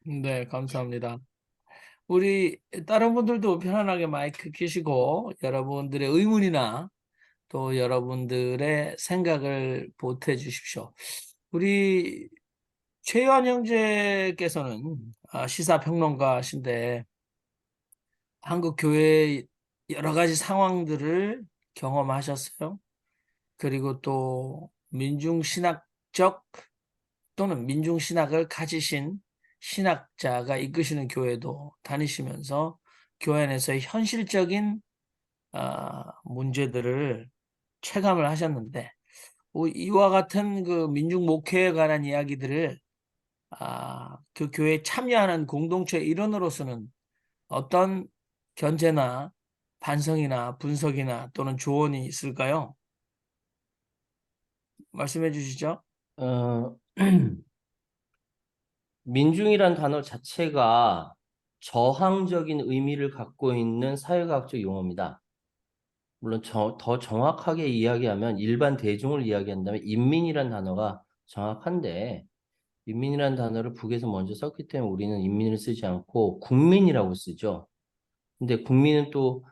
네, 감사합니다. 우리 다른 분들도 편안하게 마이크 켜시고 여러분들의 의문이나 또 여러분들의 생각을 보태해 주십시오. 우리 최유한 형제께서는 시사평론가신데 한국 교회의 여러 가지 상황들을 경험하셨어요. 그리고 또 민중신학적 또는 민중신학을 가지신 신학자가 이끄시는 교회도 다니시면서 교회 안에서의 현실적인 문제들을 체감을 하셨는데 이와 같은 그 민중 목회에 관한 이야기들을 그 교회에 참여하는 공동체 일원으로서는 어떤 견제나 반성이나 분석이나 또는 조언이 있을까요? 말씀해 주시죠. 어, 민중이란 단어 자체가 저항적인 의미를 갖고 있는 사회과학적 용어입니다. 물론 더 정확하게 이야기하면 일반 대중을 이야기한다면 인민이란 단어가 정확한데 인민이란 단어를 북에서 먼저 썼기 때문에 우리는 인민을 쓰지 않고 국민이라고 쓰죠. 근데 국민은 또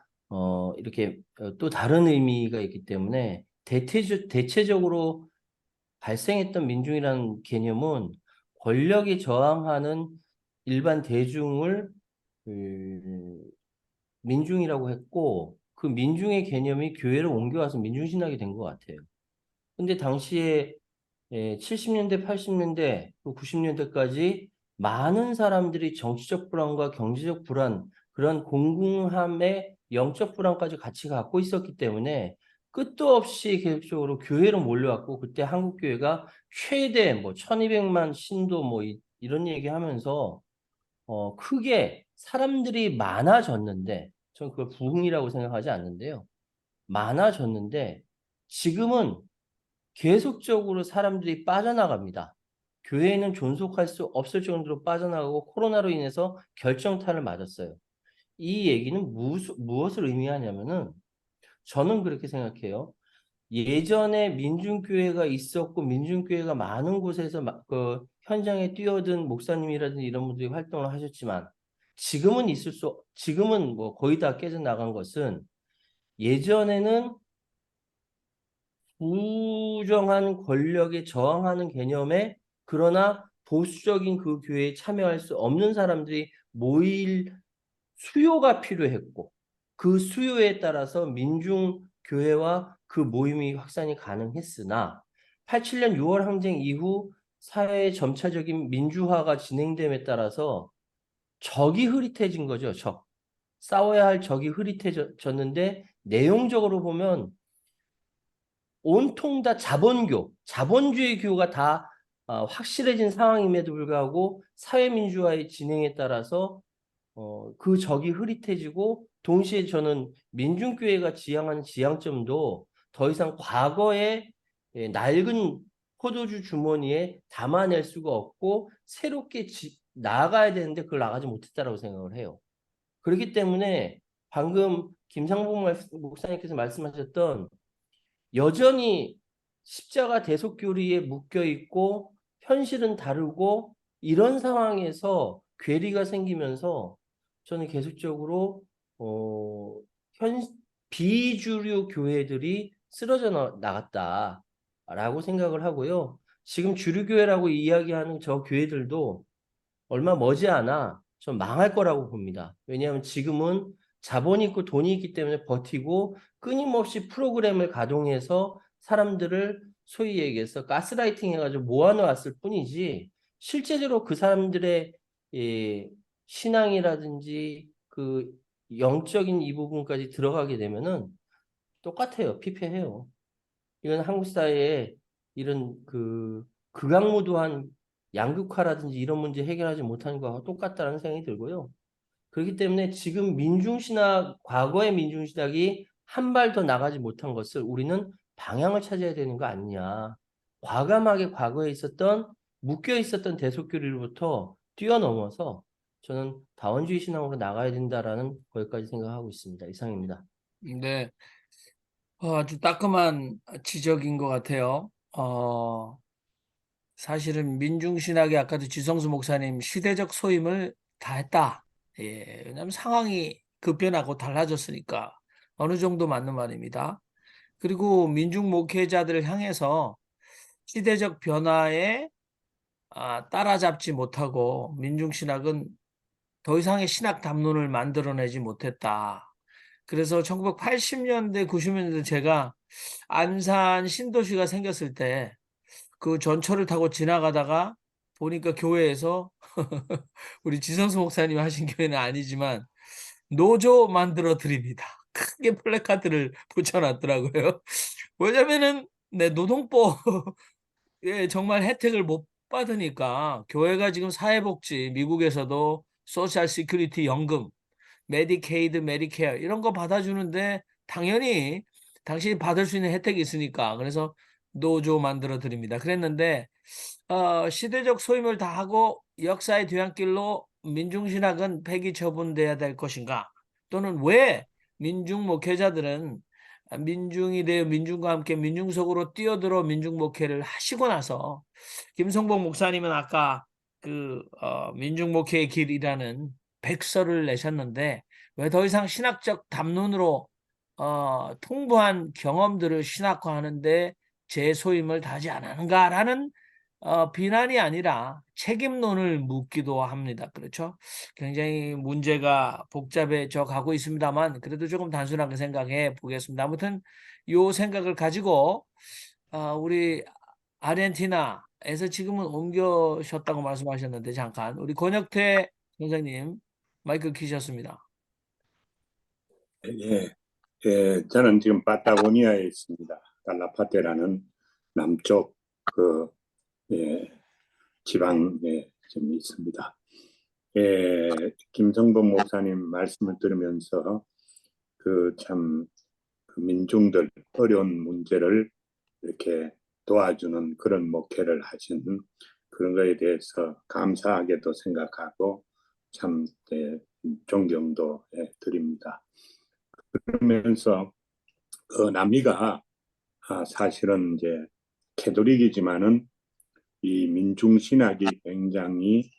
이렇게 또 다른 의미가 있기 때문에 대체적으로 발생했던 민중이라는 개념은 권력에 저항하는 일반 대중을 그, 민중이라고 했고 그 민중의 개념이 교회로 옮겨와서 민중신학이 된 것 같아요. 근데 당시에 70년대, 80년대, 또 90년대까지 많은 사람들이 정치적 불안과 경제적 불안, 그런 공공함의 영적 불안까지 같이 갖고 있었기 때문에 끝도 없이 계속적으로 교회로 몰려왔고, 그때 한국 교회가 최대 뭐 1200만 신도 뭐 이런 얘기 하면서 크게 사람들이 많아졌는데, 저는 그걸 부흥이라고 생각하지 않는데요. 많아졌는데 지금은 계속적으로 사람들이 빠져나갑니다. 교회는 존속할 수 없을 정도로 빠져나가고 코로나로 인해서 결정타를 맞았어요. 이 얘기는 무엇을 의미하냐면은 저는 그렇게 생각해요. 예전에 민중교회가 있었고 민중교회가 많은 곳에서 그 현장에 뛰어든 목사님이라든지 이런 분들이 활동을 하셨지만 지금은 뭐 거의 다 깨져나간 것은 예전에는 부정한 권력에 저항하는 개념에 그러나 보수적인 그 교회에 참여할 수 없는 사람들이 모일 수요가 필요했고 그 수요에 따라서 민중교회와 그 모임이 확산이 가능했으나 87년 6월 항쟁 이후 사회의 점차적인 민주화가 진행됨에 따라서 적이 흐릿해진 거죠. 싸워야 할 적이 흐릿해졌는데 내용적으로 보면 온통 다 자본주의 교가 다 확실해진 상황임에도 불구하고 사회민주화의 진행에 따라서 그 적이 흐릿해지고 동시에 저는 민중교회가 지향하는 지향점도 더 이상 과거의 낡은 포도주 주머니에 담아낼 수가 없고 새롭게 나아가야 되는데 그걸 나가지 못했다라고 생각을 해요. 그렇기 때문에 방금 김상봉 목사님께서 말씀하셨던 여전히 십자가 대속교리에 묶여 있고 현실은 다르고 이런 상황에서 괴리가 생기면서 저는 계속적으로 어, 현 비주류 교회들이 쓰러져 나갔다라고 생각을 하고요. 지금 주류 교회라고 이야기하는 저 교회들도 얼마 머지않아 좀 망할 거라고 봅니다. 왜냐하면 지금은 자본이 있고 돈이 있기 때문에 버티고 끊임없이 프로그램을 가동해서 사람들을 소위 얘기해서 가스라이팅 해가지고 모아놓았을 뿐이지 실제적으로 그 사람들의 신앙이라든지 그 영적인 이 부분까지 들어가게 되면은 똑같아요. 피폐해요. 이건 한국 사회에 이런 극악무도한 양극화라든지 이런 문제 해결하지 못하는 거하고 똑같다는 생각이 들고요. 그렇기 때문에 지금 과거의 민중신학이 한 발 더 나가지 못한 것을 우리는 방향을 찾아야 되는 거 아니냐. 과감하게 과거에 묶여 있었던 대속교리로부터 뛰어넘어서 저는 다원주의 신앙으로 나가야 된다라는 거기까지 생각하고 있습니다. 이상입니다. 네, 아주 따끔한 지적인 것 같아요. 사실은 민중신학이 아까도 지성수 목사님 시대적 소임을 다했다. 예, 왜냐하면 상황이 급변하고 달라졌으니까 어느 정도 맞는 말입니다. 그리고 민중 목회자들을 향해서 시대적 변화에 따라잡지 못하고 민중신학은 더 이상의 신학 담론을 만들어내지 못했다. 그래서 1980년대, 90년대 제가 안산 신도시가 생겼을 때 그 전철을 타고 지나가다가 보니까 교회에서 우리 지성수 목사님 하신 교회는 아니지만 노조 만들어 드립니다. 크게 플래카드를 붙여놨더라고요. 왜냐면은 내 노동법 예, 정말 혜택을 못 받으니까 교회가 지금 사회복지 미국에서도 소셜 시큐리티 연금 메디케이드, 메디케어 이런 거 받아주는데 당연히 당신이 받을 수 있는 혜택이 있으니까 그래서 노조 만들어 드립니다. 그랬는데 시대적 소임을 다하고 역사의 뒤안길로 민중신학은 폐기 처분돼야 될 것인가? 또는 왜 민중 목회자들은 민중이 되어 민중과 함께 민중속으로 뛰어들어 민중 목회를 하시고 나서 김성복 목사님은 아까 민중 목회의 길이라는 백서를 내셨는데 왜 더 이상 신학적 담론으로 풍부한 경험들을 신학화하는데 제 소임을 다하지 않았는가라는 비난이 아니라 책임론을 묻기도 합니다. 그렇죠? 굉장히 문제가 복잡해져 가고 있습니다만 그래도 조금 단순하게 생각해 보겠습니다. 아무튼 요 생각을 가지고 우리 아르헨티나에서 지금은 옮겨셨다고 말씀하셨는데 잠깐 우리 권혁태 선생님 마이크 키셨습니다. 예, 저는 지금 파타고니아에 있습니다. 갈라파테라는 남쪽 그 예, 지방에 좀 있습니다. 김성범 목사님 말씀을 들으면서 그 민중들 어려운 문제를 이렇게 도와주는 그런 목회를 하시는 그런 거에 대해서 감사하게도 생각하고 참 존경도 드립니다. 그러면서 남미가 사실은 이제 캐톨릭이지만은 이 민중신학이 굉장히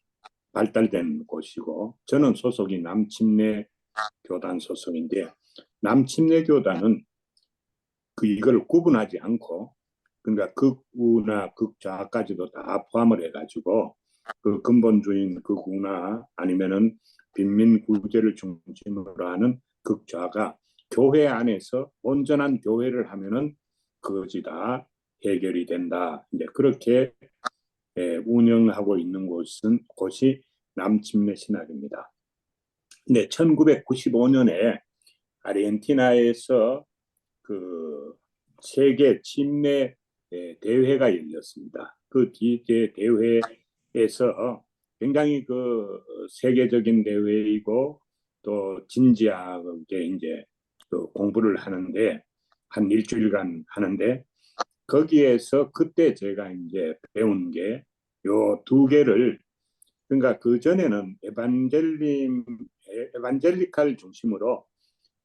발달된 곳이고 저는 소속이 남침례 교단 소속인데 남침례 교단은 이걸 구분하지 않고 그러니까 극우나 극좌까지도 다 포함을 해가지고 그 근본주의인 극우나 아니면은 빈민구제를 중심으로 하는 극좌가 교회 안에서 온전한 교회를 하면은 그것이 다 해결이 된다. 이제 그렇게 운영하고 있는 곳이 남침례 신학입니다. 근데 1995년에 아르헨티나에서 그 세계 침례 대회가 열렸습니다. 그 대회에서 굉장히 그 세계적인 대회이고 또 진지하게 이제 그 공부를 하는데 한 일주일간 하는데 거기에서 그때 제가 이제 배운 게 요 두 개를 그러니까 그 전에는 에반젤리칼 중심으로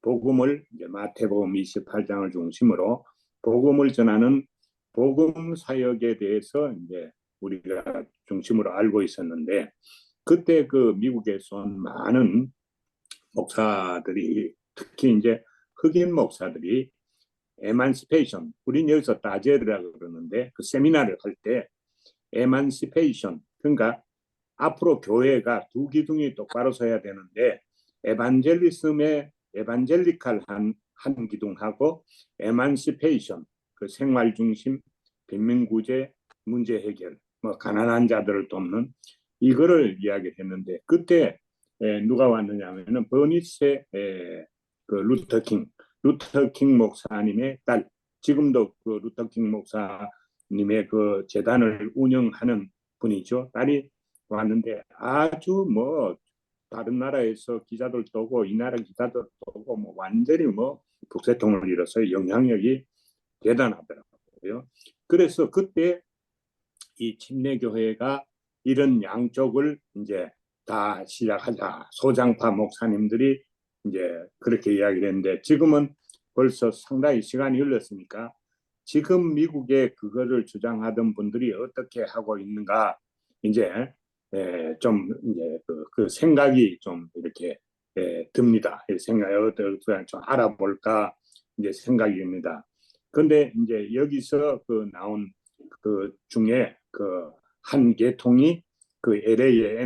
복음을 이제 마태복음 28장을 중심으로 복음을 전하는 복음 사역에 대해서 이제 우리가 중심으로 알고 있었는데 그때 그 미국에서 온 많은 목사들이 특히 이제 흑인 목사들이 에만시페이션 우린 여기서 다제르라고 그러는데 그 세미나를 할 때 에만시페이션 그러니까 앞으로 교회가 두 기둥이 똑바로 서야 되는데 에반젤리즘의 에반젤리칼한 한 기둥하고 에만시페이션 그 생활 중심 빈민구제 문제 해결 뭐 가난한 자들을 돕는 이거를 이야기했는데 그때 누가 왔느냐면은 버니세 그 루터킹 목사님의 딸 지금도 그 루터킹 목사님의 그 재단을 운영하는 분이죠. 딸이 왔는데 아주 뭐 다른 나라에서 기자들도 오고 이 나라 기자들도 오고 뭐 완전히 뭐 북새통을 이뤄서 영향력이 대단하더라고요. 그래서 그때 이 침례교회가 이런 양쪽을 이제 다 시작하자 소장파 목사님들이 이제 그렇게 이야기를 했는데 지금은 벌써 상당히 시간이 흘렀으니까 지금 미국에 그거를 주장하던 분들이 어떻게 하고 있는가 이제 좀 이제 그 생각이 좀 이렇게 듭니다. 생각을 좀 알아볼까 이제 생각입니다. 근데 이제 여기서 그 나온 그 중에 그 한 계통이 그 LA의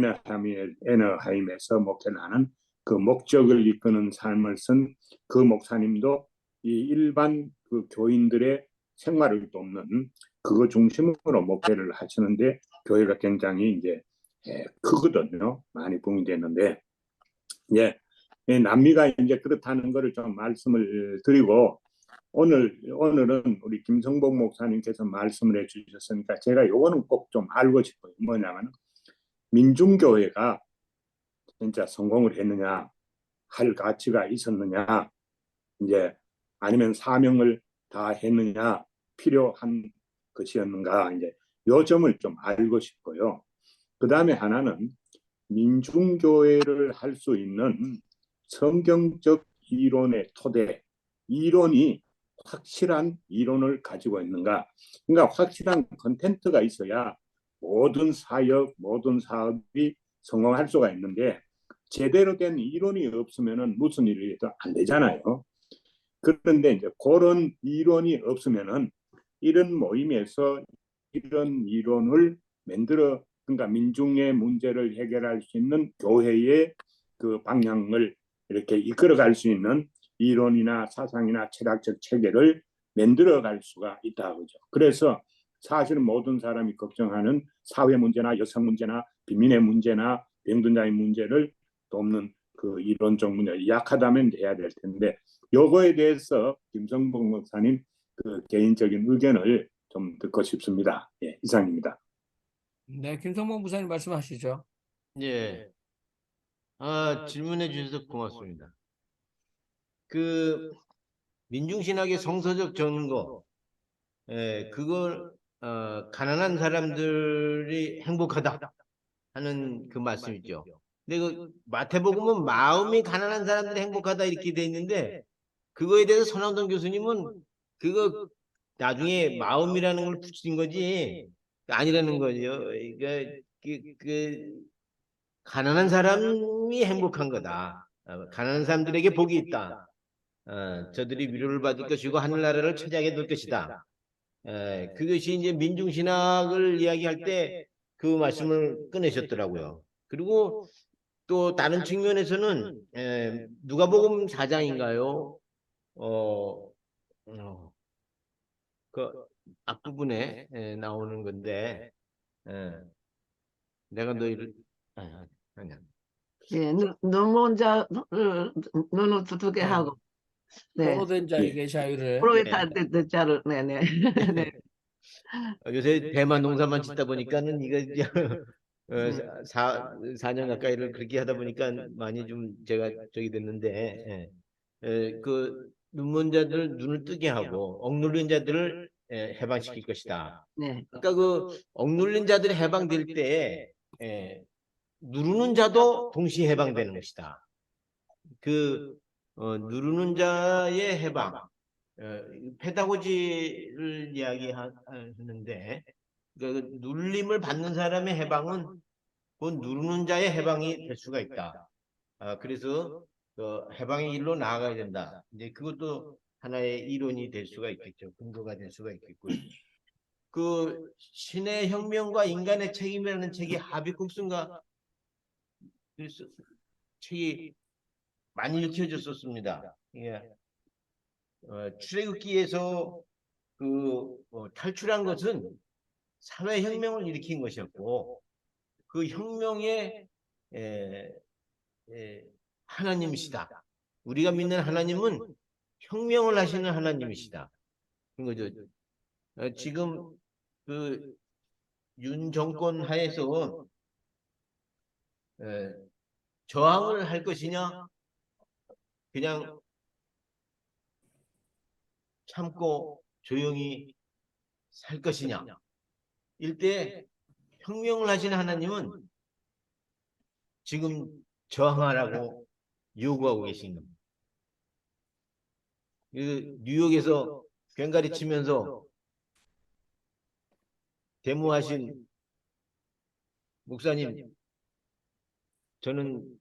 애너하임에서 목회를 하는 그 목적을 이끄는 삶을 쓴 그 목사님도 이 일반 그 교인들의 생활을 돕는 그거 중심으로 목회를 하시는데 교회가 굉장히 이제 크거든요. 많이 붕이 됐는데 이제 남미가 이제 그렇다는 것을 좀 말씀을 드리고 오늘은 우리 김성복 목사님께서 말씀을 해주셨으니까 제가 요거는 꼭 좀 알고 싶어요. 뭐냐면 민중교회가 진짜 성공을 했느냐, 할 가치가 있었느냐, 이제 아니면 사명을 다 했느냐, 필요한 것이었는가, 이제 요 점을 좀 알고 싶고요. 그 다음에 하나는 민중교회를 할 수 있는 성경적 이론의 토대, 이론이 확실한 이론을 가지고 있는가. 그러니까 확실한 컨텐츠가 있어야 모든 사역, 모든 사업이 성공할 수가 있는데 제대로 된 이론이 없으면 무슨 일이 안 되잖아요. 그런데 이제 그런 이론이 없으면은 이런 모임에서 이런 이론을 만들어 그러니까 민중의 문제를 해결할 수 있는 교회의 그 방향을 이렇게 이끌어갈 수 있는 이론이나 사상이나 철학적 체계를 만들어갈 수가 있다 그죠. 그래서 사실은 모든 사람이 걱정하는 사회 문제나 여성 문제나 빈민의 문제나 병든자의 문제를 돕는 그 이론적 문제 약하다면 해야 될 텐데 요거에 대해서 김성복 목사님 그 개인적인 의견을 좀 듣고 싶습니다. 예, 이상입니다. 네, 김성봉 부사님 말씀하시죠. 예. 질문해 주셔서 고맙습니다. 그 민중신학의 성서적 전거, 그걸 가난한 사람들이 행복하다 하는 그 말씀이죠. 근데 그 마태복음은 마음이 가난한 사람들이 행복하다 이렇게 돼 있는데 그거에 대해서 선왕동 교수님은 그거 나중에 마음이라는 걸 붙인 거지 아니라는 거죠. 그러니까 가난한 사람이 행복한 거다. 가난한 사람들에게 복이 있다. 저들이 위로를 받을 것이고 하늘나라를 차지하게 될 것이다. 그것이 이제 민중신학을 이야기할 때 그 말씀을 꺼내셨더라고요. 그리고 또 다른 측면에서는 누가복음 4장인가요? 그 앞부분에 나오는 건데 내가 너희를 아니야. 예, 눈먼 자를 눈을 두게 하고, 네, 포로된 자에게 자유를. 프로에 네. 된 자를, 네네. 네. 요새 대만 농사만 짓다 보니까는 이거 이제 음. 4년 가까이를 그렇게 하다 보니까 많이 좀 제가 저기 됐는데 그 눈먼 자들 눈을 뜨게 하고 억눌린 자들을 해방시킬 것이다. 네. 아까 그 억눌린 자들이 해방될 때 누르는 자도 동시에 해방되는 것이다. 그 누르는 자의 해방, 페다고지를 이야기하는데 그 눌림을 받는 사람의 해방은 그 누르는 자의 해방이 될 수가 있다. 그래서 그 해방의 일로 나아가야 된다. 이제 그것도 하나의 이론이 될 수가 있겠죠. 근거가 될 수가 있겠고요. 그 신의 혁명과 인간의 책임이라는 책이 하비쿡스인가 책이 많이 읽혀졌었습니다. 예. 출애굽기에서 탈출한 것은 사회혁명을 일으킨 것이었고 그 혁명의 하나님이시다. 우리가 믿는 하나님은 혁명을 하시는 하나님이시다. 그런 거죠. 지금 그 윤 정권 하에서 저항을 할 것이냐 그냥 참고 조용히 살 것이냐. 일대 혁명을 하시는 하나님은 지금 저항하라고 요구하고 계신 겁니다. 뉴욕에서 꽹가리 치면서 데모하신 목사님, 저는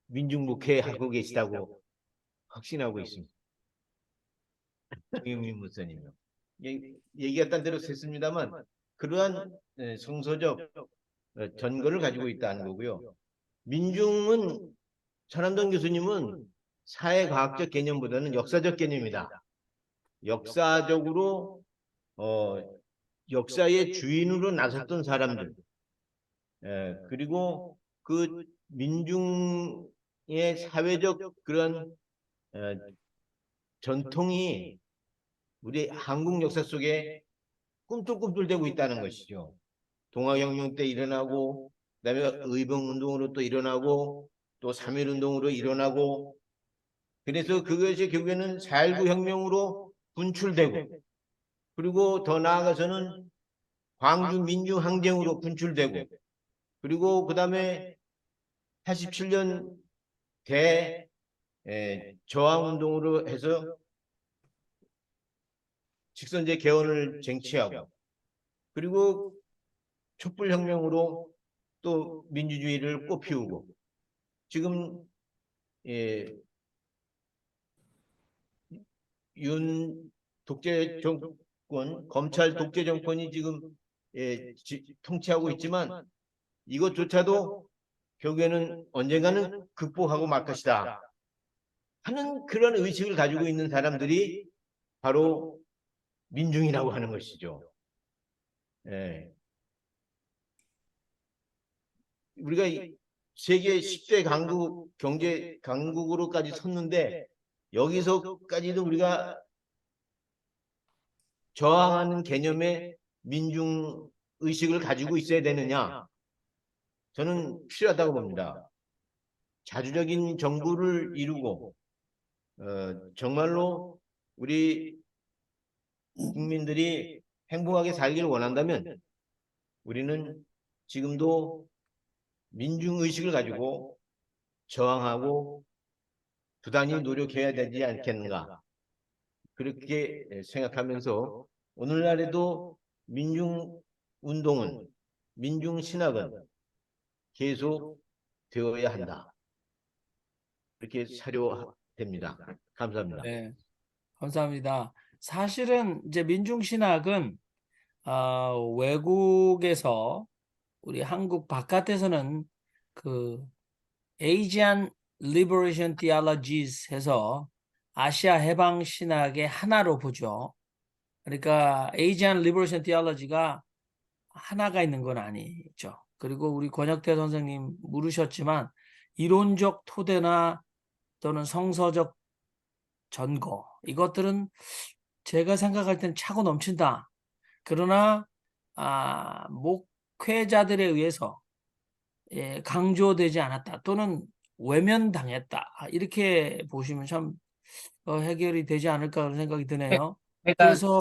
민중목회 하고 계시다고 확신하고 있습니다. 정영민 목사님요. 얘기가 딴 대로 됐습니다만 그러한 성서적 전거를 가지고 있다는 거고요. 민중은 천암동 교수님은 사회과학적 개념보다는 역사적 개념이다. 역사적으로 역사의 주인으로 나섰던 사람들, 그리고 그 민중의 사회적 그런 전통이 우리 한국 역사 속에 꿈틀꿈틀대고 있다는 것이죠. 동학혁명 때 일어나고, 그다음에 의병운동으로 또 일어나고, 또 3.1운동으로 일어나고, 그래서 그것이 결국에는 4.19 혁명으로 분출되고, 그리고 더 나아가서는 광주 민중항쟁으로 분출되고, 그리고 그 다음에 87년 저항운동으로 해서 직선제 개헌을 쟁취하고, 그리고 촛불혁명으로 또 민주주의를 꽃피우고, 지금 윤 독재 정권, 검찰 독재 정권이 지금 통치하고 있지만 이것조차도 결국에는 언젠가는 극복하고 말 것이다 하는 그런 의식을 가지고 있는 사람들이 바로 민중이라고 하는 것이죠. 우리가 세계 10대 강국, 경제 강국으로까지 섰는데 여기서까지도 우리가 저항하는 개념의 민중 의식을 가지고 있어야 되느냐? 저는 필요하다고 봅니다. 자주적인 정부를 이루고 정말로 우리 국민들이 행복하게 살기를 원한다면 우리는 지금도 민중의식을 가지고 저항하고 부단히 노력해야 되지 않겠는가. 그렇게 생각하면서 오늘날에도 민중운동은, 민중신학은 계속 되어야 한다. 이렇게 사료됩니다. 감사합니다. 네, 감사합니다. 사실은 이제 민중신학은 외국에서 우리 한국 바깥에서는 그 Asian Liberation Theologies 해서 아시아 해방 신학의 하나로 보죠. 그러니까 Asian Liberation Theology가 하나가 있는 건 아니죠. 그리고 우리 권혁태 선생님 물으셨지만 이론적 토대나 또는 성서적 전거 이것들은 제가 생각할 때는 차고 넘친다. 그러나 목회자들에 의해서 강조되지 않았다 또는 외면당했다 이렇게 보시면 참 해결이 되지 않을까 그런 생각이 드네요. 그래서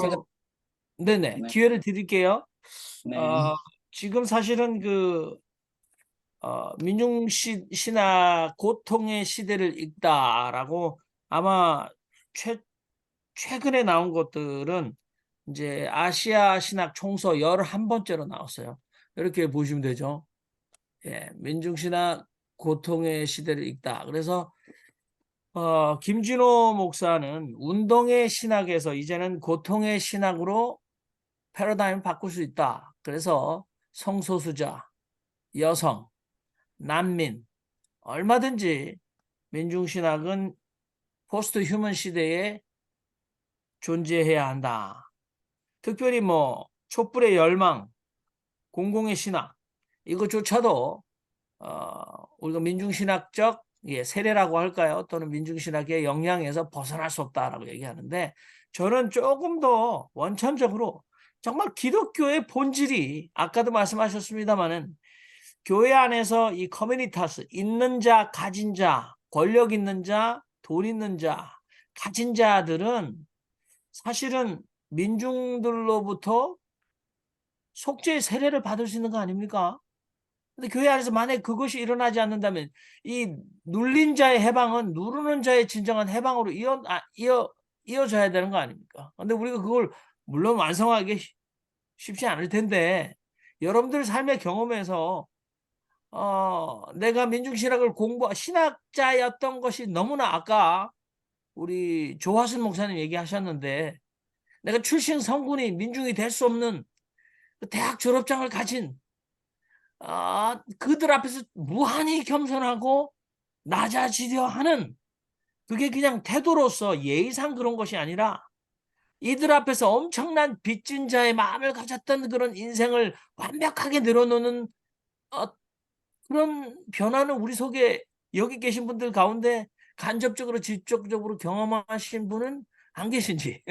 네네 네. 기회를 드릴게요. 네. 지금 사실은 그 민중신학 고통의 시대를 읽다라고 아마 최근에 나온 것들은 이제 아시아 신학 총서 11번째로 나왔어요. 이렇게 보시면 되죠. 예, 민중신학 고통의 시대를 읽다. 그래서 김진호 목사는 운동의 신학에서 이제는 고통의 신학으로 패러다임을 바꿀 수 있다. 그래서 성소수자, 여성, 난민 얼마든지 민중신학은 포스트 휴먼 시대에 존재해야 한다. 특별히 뭐 촛불의 열망, 공공의 신학 이것조차도 우리가 민중신학적 세례라고 할까요? 또는 민중신학의 영향에서 벗어날 수 없다라고 얘기하는데 저는 조금 더 원천적으로 정말 기독교의 본질이 아까도 말씀하셨습니다마는 교회 안에서 이 커뮤니타스 있는 자, 가진 자, 권력 있는 자, 돈 있는 자, 가진 자들은 사실은 민중들로부터 속죄의 세례를 받을 수 있는 거 아닙니까? 근데 교회 안에서 만약에 그것이 일어나지 않는다면 이 눌린 자의 해방은 누르는 자의 진정한 해방으로 이어져야 되는 거 아닙니까? 근데 우리가 그걸 물론 완성하기 쉽지 않을 텐데 여러분들 삶의 경험에서 내가 민중신학을 신학자였던 것이 너무나 아까 우리 조화순 목사님 얘기하셨는데 내가 출신 성군이 민중이 될 수 없는 그 대학 졸업장을 가진 그들 앞에서 무한히 겸손하고 낮아지려 하는 그게 그냥 태도로서 예의상 그런 것이 아니라 이들 앞에서 엄청난 빚진 자의 마음을 가졌던 그런 인생을 완벽하게 늘어놓는 그런 변화는 우리 속에 여기 계신 분들 가운데 간접적으로 직접적으로 경험하신 분은 안 계신지.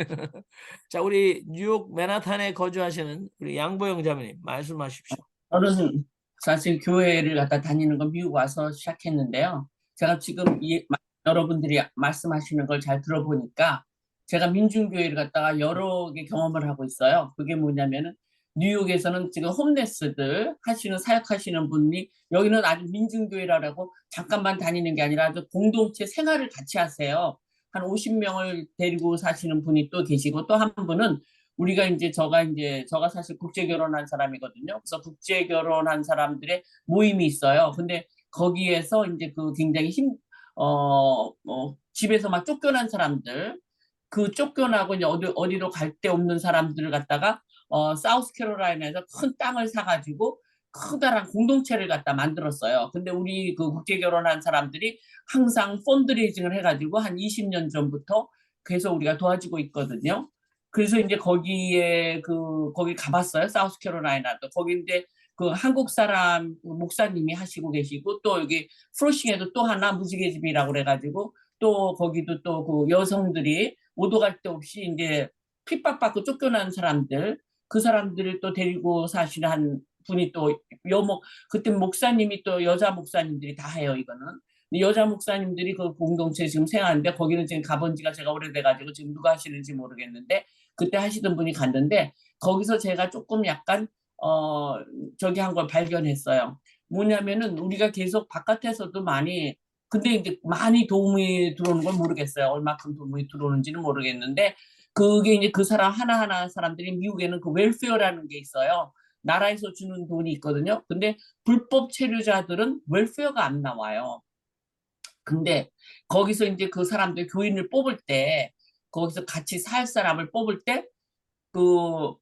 자, 우리 뉴욕 맨하탄에 거주하시는 우리 양보영 자매님 말씀하십시오. 저는 사실 교회를 갖다 다니는 건 미국 와서 시작했는데요. 제가 지금 여러분들이 말씀하시는 걸 잘 들어보니까 제가 민중교회를 갖다가 여러 개 경험을 하고 있어요. 그게 뭐냐면은 뉴욕에서는 지금 홈레스들 하시는 사역하시는 분이 여기는 아주 민중교회라고 잠깐만 다니는 게 아니라 아주 공동체 생활을 같이 하세요. 한 50명을 데리고 사시는 분이 또 계시고 또 한 분은 우리가 제가 사실 국제 결혼한 사람이거든요. 그래서 국제 결혼한 사람들의 모임이 있어요. 근데 거기에서 이제 그 굉장히 집에서 막 쫓겨난 사람들, 그 쫓겨나고 이제 어디로 갈 데 없는 사람들을 갖다가 사우스캐롤라이나에서 큰 땅을 사가지고 커다란 공동체를 갖다 만들었어요. 근데 우리 그 국제 결혼한 사람들이 항상 펀드레이징을 해가지고 한 20년 전부터 계속 우리가 도와주고 있거든요. 그래서 이제 거기 가봤어요. 사우스캐롤라이나도. 거기 이제 그 한국 사람 목사님이 하시고 계시고 또 여기 프로싱에도 또 하나 무지개집이라고 그래가지고 또 거기도 또 그 여성들이 오도 갈 데 없이 이제 핍박받고 쫓겨난 사람들 그 사람들을 또 데리고 사시는 한 분이 또 그때 목사님이 또 여자 목사님들이 다 해요 이거는. 여자 목사님들이 그 공동체 지금 생활하는데 거기는 지금 가본 지가 제가 오래돼가지고 지금 누가 하시는지 모르겠는데 그때 하시던 분이 갔는데 거기서 제가 조금 약간 저기 한 걸 발견했어요. 뭐냐면은 우리가 계속 바깥에서도 근데 이제 많이 도움이 들어오는 걸 모르겠어요. 얼마큼 도움이 들어오는지는 모르겠는데 그게 이제 그 사람 하나하나 사람들이 미국에는 그 웰페어라는 게 있어요. 나라에서 주는 돈이 있거든요. 근데 불법 체류자들은 웰페어가 안 나와요. 근데 거기서 이제 그 사람들 교인을 뽑을 때 거기서 같이 살 사람을 뽑을 때 그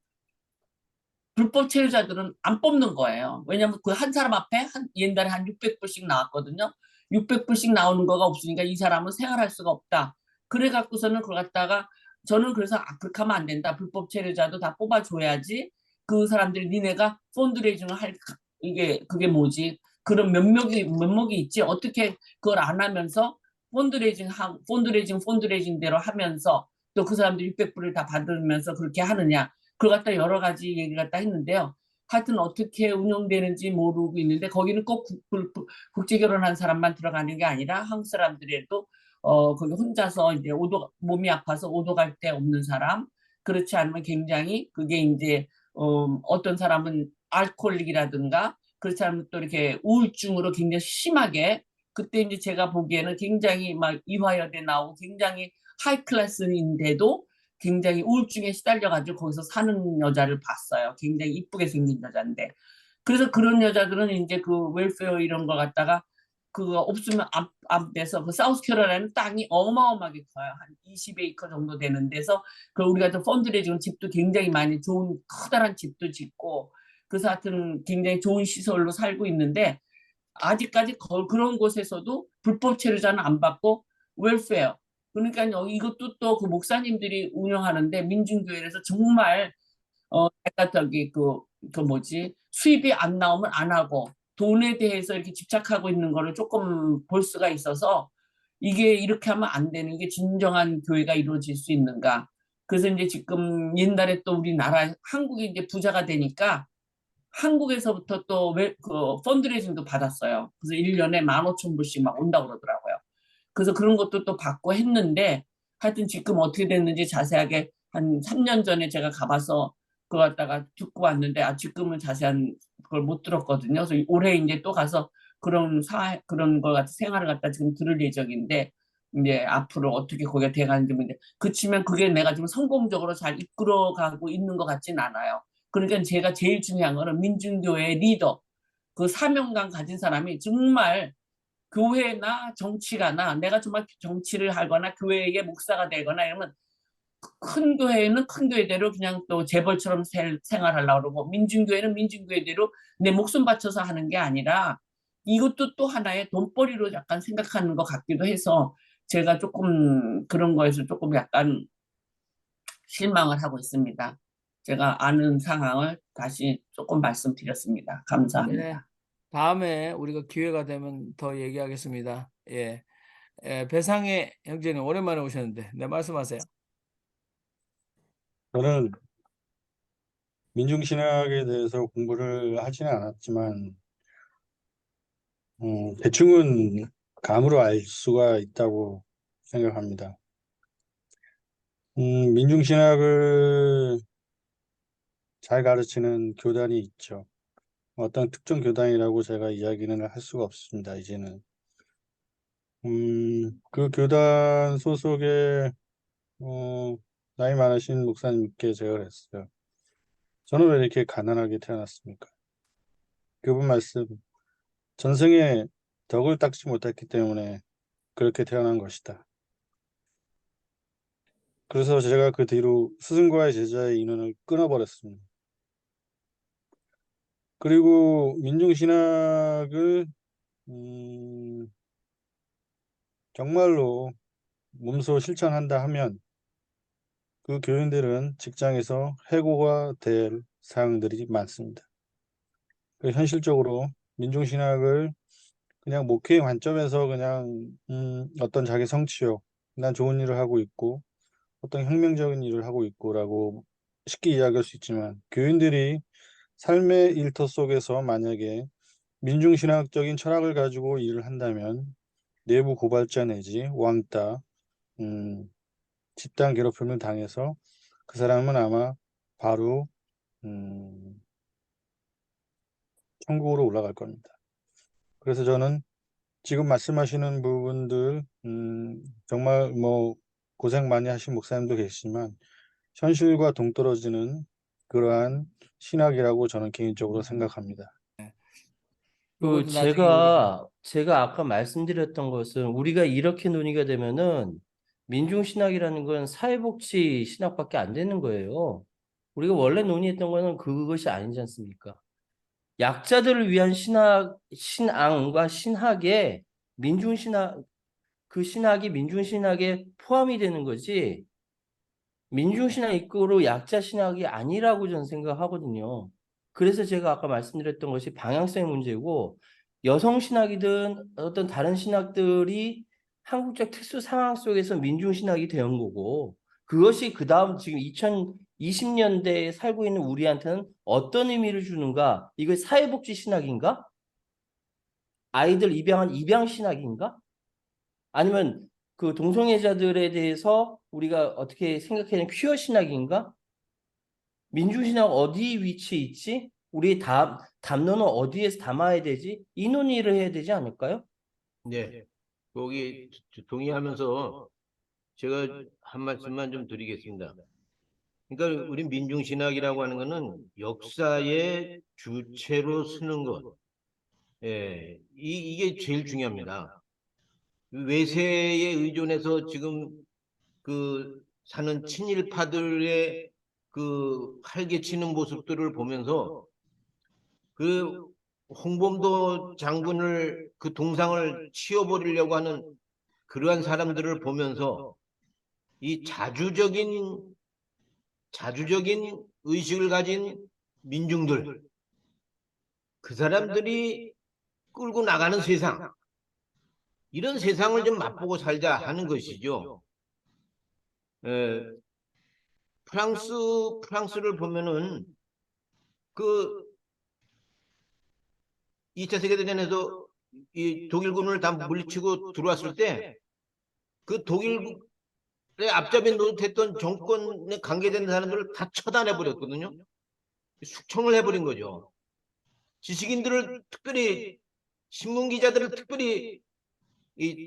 불법 체류자들은 안 뽑는 거예요. 왜냐면 그 한 사람 앞에 옛날에 한 600불씩 나왔거든요. 600불씩 나오는 거가 없으니까 이 사람은 생활할 수가 없다. 그래 갖고서는 그걸 갖다가 저는 그래서 그렇게 하면 안 된다. 불법 체류자도 다 뽑아줘야지. 그 사람들이 니네가 펀드레이징을 그게 뭐지? 그런 면목이 있지. 어떻게 그걸 안 하면서 펀드레이징대로 하면서 또 그 사람들이 600불을 다 받으면서 그렇게 하느냐. 그걸 갖다 여러 가지 얘기를 갖다 했는데요. 하여튼 어떻게 운영되는지 모르고 있는데 거기는 꼭 국제 결혼한 사람만 들어가는 게 아니라 한국 사람들에도 거기 혼자서 이제 몸이 아파서 오도 갈 데 없는 사람 그렇지 않으면 굉장히 그게 이제 어떤 사람은 알코올릭이라든가 그렇지 않으면 또 이렇게 우울증으로 굉장히 심하게 그때 이제 제가 보기에는 굉장히 막 이화여대 나오고 굉장히 하이 클래스인데도 굉장히 우울증에 시달려가지고 거기서 사는 여자를 봤어요. 굉장히 이쁘게 생긴 여자인데. 그래서 그런 여자들은 이제 그 웰페어 이런 거 갖다가 그거 없으면 안 돼서 그 사우스캐롤라이나는 땅이 어마어마하게 커요. 한 20에이커 정도 되는 데서 그 우리가 또 펀드레이징 집도 굉장히 많이 좋은 커다란 집도 짓고 그래서 하여튼 굉장히 좋은 시설로 살고 있는데 아직까지 그런 곳에서도 불법 체류자는 안 받고 웰페어 그러니까 이것도 또 그 목사님들이 운영하는데 민중교회에서 정말 약간 그 뭐지 수입이 안 나오면 안 하고 돈에 대해서 이렇게 집착하고 있는 거를 조금 볼 수가 있어서 이게 이렇게 하면 안 되는 게 진정한 교회가 이루어질 수 있는가. 그래서 이제 지금 옛날에 또 우리나라 한국이 이제 부자가 되니까 한국에서부터 또 그 펀드레이징도 받았어요. 그래서 1년에 15,000불씩 막 온다고 그러더라고요. 그래서 그런 것도 또 받고 했는데 하여튼 지금 어떻게 됐는지 자세하게 한 3년 전에 제가 가봐서 그거 갖다가 듣고 왔는데 지금은 자세한 걸 못 들었거든요. 그래서 올해 이제 또 가서 그런 거 같은 생활을 갖다 지금 들을 예정인데 이제 앞으로 어떻게 거기가 돼가는지 그치만 그게 내가 지금 성공적으로 잘 이끌어가고 있는 것 같진 않아요. 그러니까 제가 제일 중요한 거는 민중교회 리더, 그 사명감 가진 사람이 정말 교회나 정치가나 내가 정말 정치를 하거나 교회의 목사가 되거나 이러면 큰 교회는 큰 교회대로 그냥 또 재벌처럼 생활하려고 그러고 민중교회는 민중교회대로 내 목숨 바쳐서 하는 게 아니라 이것도 또 하나의 돈벌이로 약간 생각하는 것 같기도 해서 제가 조금 그런 거에서 조금 약간 실망을 하고 있습니다. 제가 아는 상황을 다시 조금 말씀드렸습니다. 네. 감사합니다. 다음에 우리가 기회가 되면 더 얘기하겠습니다. 예. 배상의 형제님 오랜만에 오셨는데, 네, 말씀하세요. 저는 민중신학에 대해서 공부를 하지는 않았지만, 대충은 감으로 알 수가 있다고 생각합니다. 민중신학을 잘 가르치는 교단이 있죠. 어떤 특정 교단이라고 제가 이야기는 할 수가 없습니다, 이제는. 그 교단 소속의, 나이 많으신 목사님께 제가 그랬어요. 저는 왜 이렇게 가난하게 태어났습니까? 그분 말씀, 전생에 덕을 닦지 못했기 때문에 그렇게 태어난 것이다. 그래서 제가 그 뒤로 스승과의 제자의 인연을 끊어버렸습니다. 그리고 민중신학을 정말로 몸소 실천한다 하면 그 교인들은 직장에서 해고가 될 사항들이 많습니다. 현실적으로 민중신학을 그냥 목회의 관점에서 그냥 어떤 자기 성취욕, 난 좋은 일을 하고 있고 어떤 혁명적인 일을 하고 있고라고 쉽게 이야기할 수 있지만 교인들이 삶의 일터 속에서 만약에 민중신학적인 철학을 가지고 일을 한다면 내부 고발자 내지 왕따, 집단 괴롭힘을 당해서 그 사람은 아마 바로 천국으로 올라갈 겁니다. 그래서 저는 지금 말씀하시는 부분들 정말 뭐 고생 많이 하신 목사님도 계시지만 현실과 동떨어지는 그러한 신학이라고 저는 개인적으로 생각합니다. 그 그것도 나중에 우리가 제가 아까 말씀드렸던 것은 우리가 이렇게 논의가 되면은 민중신학이라는 건 사회복지 신학밖에 안 되는 거예요. 우리가 원래 논의했던 거는 그것이 아니지 않습니까? 약자들을 위한 신앙과 신학에 민중신학, 그 신학이 민중신학에 포함이 되는 거지 민중신학 이거로 약자신학이 아니라고 저는 생각하거든요. 그래서 제가 아까 말씀드렸던 것이 방향성의 문제고 여성신학이든 어떤 다른 신학들이 한국적 특수 상황 속에서 민중신학이 되는 거고 그것이 그 다음 지금 2020년대에 살고 있는 우리한테는 어떤 의미를 주는가? 이거 사회복지 신학인가? 아이들 입양한 입양신학인가? 아니면 그 동성애자들에 대해서 우리가 어떻게 생각하는 퀴어 신학인가? 민주신학 어디 위치에 있지? 우리 담론은 어디에서 담아야 되지? 이 논의를 해야 되지 않을까요? 네. 거기 동의하면서 제가 한 말씀만 좀 드리겠습니다. 그러니까 우리 민중신학이라고 하는 거는 역사의 주체로 서는 것. 예, 이게 제일 중요합니다. 외세에 의존해서 지금 그 사는 친일파들의 그 활개치는 모습들을 보면서 그 홍범도 장군을 그 동상을 치워버리려고 하는 그러한 사람들을 보면서 이 자주적인 의식을 가진 민중들, 그 사람들이 끌고 나가는 세상, 이런 세상을 좀 맛보고 살자 하는 것이죠. 에, 프랑스를 보면은 그 2차 세계대전에서 이 독일군을 다 물리치고 들어왔을 때 그 독일의 앞잡이 노릇했던 정권에 관계된 사람들을 다 처단해 버렸거든요. 숙청을 해버린 거죠. 지식인들을 특별히 신문 기자들을 특별히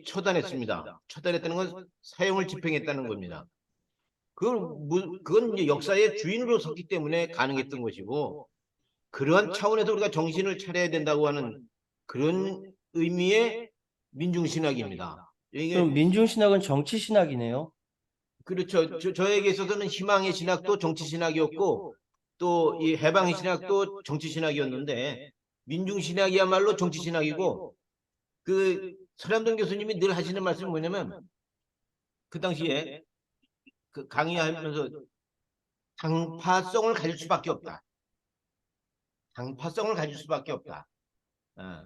처단했습니다. 처단했다는 건 사형을 집행했다는 겁니다. 그건 이제 역사의 주인으로 섰기 때문에 가능했던 것이고, 그러한 차원에서 우리가 정신을 차려야 된다고 하는 그런 의미의 민중신학입니다. 그럼 이게 민중신학은 정치신학이네요. 그렇죠. 저에게 있어서는 희망의 신학도 정치신학이었고, 또 이 해방의 신학도 정치신학이었는데, 민중신학이야말로 정치신학이고, 그 서람동 교수님이 늘 하시는 말씀이 뭐냐면, 그 당시에 그 강의하면서 당파성을 가질 수밖에 없다. 당파성을 가질 수밖에 없다. 아,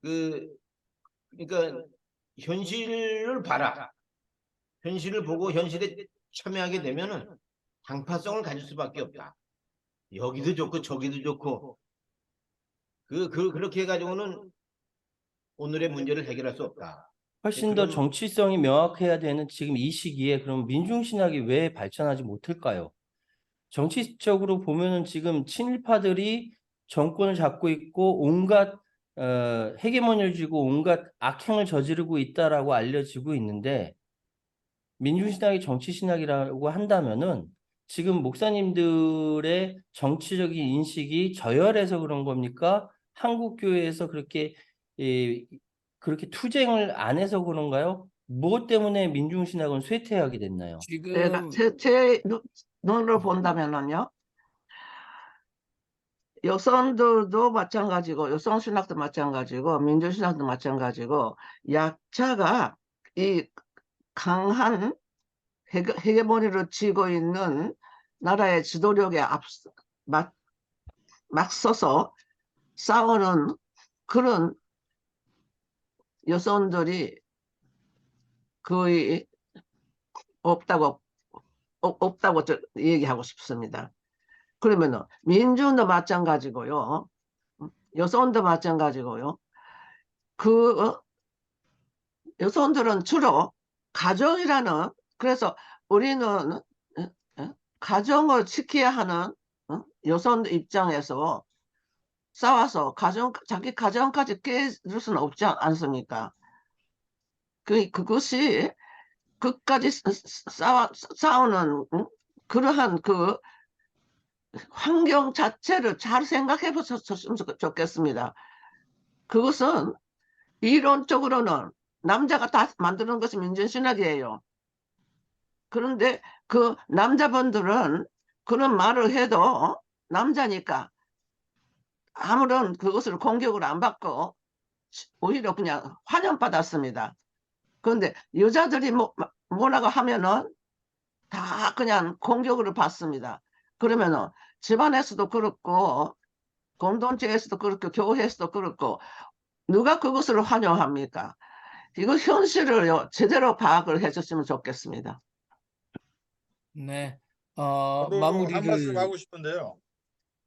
그러니까 현실을 봐라. 현실을 보고 현실에 참여하게 되면은 당파성을 가질 수밖에 없다. 여기도 좋고 저기도 좋고 그렇게 해가지고는 오늘의 문제를 해결할 수 없다. 훨씬 더 그런- 정치성이 명확해야 되는 지금 이 시기에 그럼 민중신학이 왜 발전하지 못할까요? 정치적으로 보면은 지금 친일파들이 정권을 잡고 있고 온갖 헤게모니를 쥐고 온갖 악행을 저지르고 있다라고 알려지고 있는데 민중신학이 정치신학이라고 한다면은 지금 목사님들의 정치적인 인식이 저열해서 그런 겁니까? 한국교회에서 그렇게 투쟁을 안 해서 그런가요? 무엇 때문에 민중신학은 쇠퇴하게 됐나요? 내가 지금 제 눈으로 본다면은요, 여성들도 마찬가지고, 여성신학도 마찬가지고, 민주신학도 마찬가지고, 약자가 이 강한 헤게모니를 쥐고 있는 나라의 지도력에 맞서서 싸우는 그런 여성들이 거의 없다고 얘기하고 싶습니다. 그러면은 민주도 마찬가지고요, 여성도 마찬가지고요. 여성들은 주로 가정이라는, 그래서 우리는 가정을 지켜야 하는 여성 입장에서 싸워서 자기 가정까지 깨질 수는 없지 않습니까? 그것이 끝까지 싸우는 그러한 그 환경 자체를 잘 생각해 보셨으면 좋겠습니다. 그것은 이론적으로는 남자가 다 만드는 것이 민중신학이에요. 그런데 그 남자분들은 그런 말을 해도 남자니까 아무런 그것을 공격을 안 받고 오히려 그냥 환영받았습니다. 그런데 여자들이 뭐라고 하면은 다 그냥 공격을 받습니다. 그러면은 집안에서도 그렇고 공동체에서도 그렇고 교회에서도 그렇고 누가 그것을 환영합니까? 이거 현실을 제대로 파악을 해줬으면 좋겠습니다. 네, 저도 한 말씀 하고 싶은데요.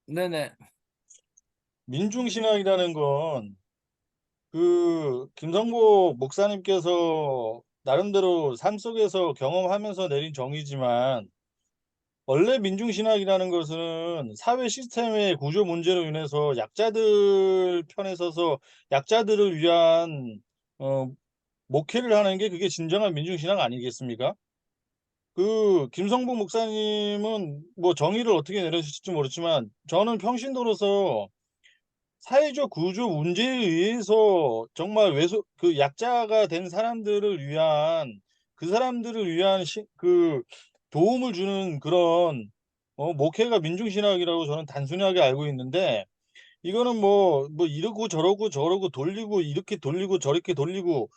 네네. 민중신학이라는 건 그 김성보 목사님께서 나름대로 삶 속에서 경험하면서 내린 정의지만 원래 민중신학이라는 것은 사회 시스템의 구조 문제로 인해서 약자들 편에 서서 약자들을 위한 목회를 하는 게 그게 진정한 민중신학 아니겠습니까? 그 김성보 목사님은 뭐 정의를 어떻게 내려주실지 모르지만 저는 평신도로서 사회적 구조 문제에 의해서 정말 그 약자가 된 사람들을 위한 그 사람들을 위한 그 도움을 주는 그런 목회가 민중신학이라고 저는 단순하게 알고 있는데 이거는 뭐 이러고 저러고 돌리고 이렇게 돌리고 저렇게 돌리고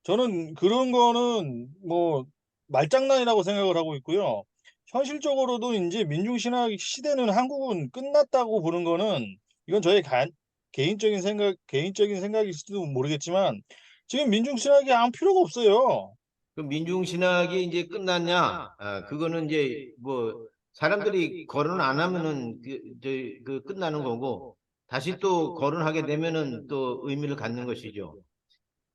저는 그런 거는 뭐 말장난이라고 생각을 하고 있고요. 현실적으로도 이제 민중신학 시대는 한국은 끝났다고 보는 거는 이건 저의 개인적인 생각일지도 모르겠지만 지금 민중신학이 아무 필요가 없어요. 그 민중신학이 이제 끝났냐? 그거는 이제 뭐 사람들이 거론 안 하면은 그 끝나는 거고, 다시 또 거론하게 되면은 또 의미를 갖는 것이죠.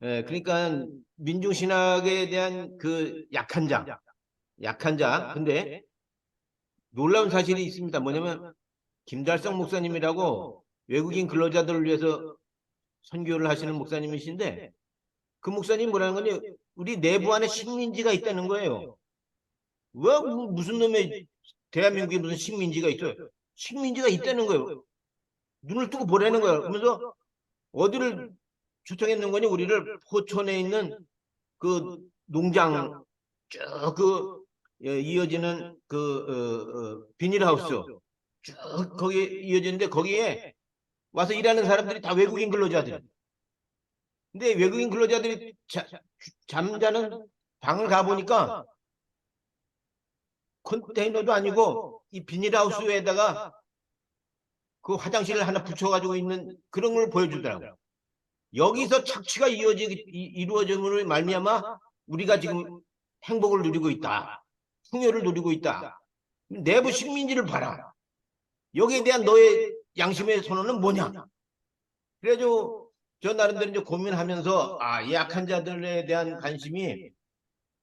그러니까 민중신학에 대한 그 약한 자. 근데 놀라운 사실이 있습니다. 뭐냐면 김달성 목사님이라고 외국인 근로자들을 위해서 선교를 하시는 목사님이신데, 그 목사님 뭐라는 거냐? 우리 내부 안에 식민지가 있다는 거예요. 왜 무슨 놈의 대한민국에 무슨 식민지가 있어요? 식민지가 있다는 거예요. 눈을 뜨고 보라는 거예요. 그러면서 어디를 초청했는 거니? 우리를 포천에 있는 그 농장 쭉 이어지는 비닐하우스 쭉 거기에 이어지는데 거기에 와서 일하는 사람들이 다 외국인 근로자들. 근데 외국인 근로자들이 잠자는 방을 가보니까 컨테이너도 아니고 이 비닐하우스에다가 그 화장실을 하나 붙여가지고 있는 그런 걸 보여주더라고요. 여기서 착취가 이루어짐으로 말미암아 우리가 지금 행복을 누리고 있다. 풍요를 누리고 있다. 내부 식민지를 봐라. 여기에 대한 너의 양심의 선언은 뭐냐? 그래가지고 저 나름대로 이제 고민하면서 약한 자들에 대한 관심이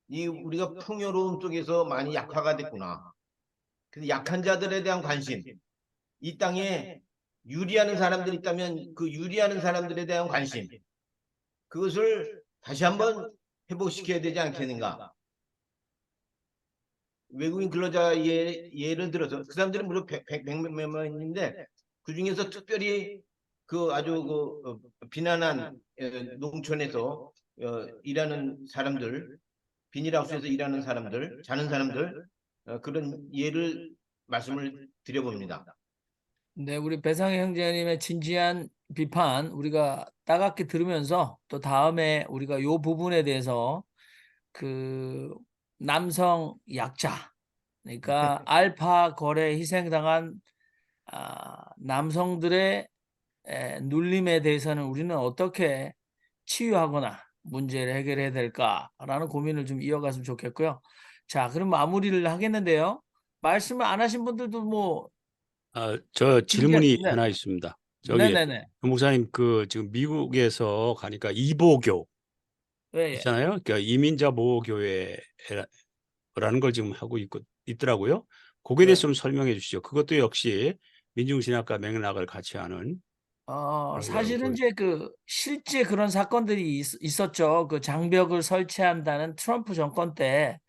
이 우리가 풍요로움 속에서 많이 약화가 됐구나. 그래서 약한 자들에 대한 관심, 이 땅에 유리하는 사람들이 있다면 그 유리하는 사람들에 대한 관심, 그것을 다시 한번 회복시켜야 되지 않겠는가. 외국인 근로자 예를 들어서 그 사람들은 무려 100몇 명인데 그 중에서 특별히 그 아주 비난한 농촌에서 일하는 사람들, 비닐하우스에서 일하는 사람들, 자는 사람들, 그런 예를 말씀을 드려봅니다. 네, 우리 배상희 형제님의 진지한 비판 우리가 따갑게 들으면서 또 다음에 우리가 요 부분에 대해서 그 남성 약자, 그러니까 알파 거래 희생당한 남성들의 눌림에 대해서는 우리는 어떻게 치유하거나 문제를 해결해야 될까라는 고민을 좀 이어갔으면 좋겠고요. 자, 그럼 마무리를 하겠는데요. 말씀을 안 하신 분들도 뭐 저 질문이 네. 하나 있습니다. 네네네. 조 목사님 지금 미국에서 가니까 이보교 예, 예. 있잖아요. 그러니까 이민자 보호교회라는 걸 지금 하고 있더라고요. 거기에 대해서 좀 설명해 주시죠. 그것도 역시 민중신학과 맥락을 같이 하는 사실은 이제 실제 그런 사건들이 있었죠. 그 장벽을 설치한다는 트럼프 정권 때,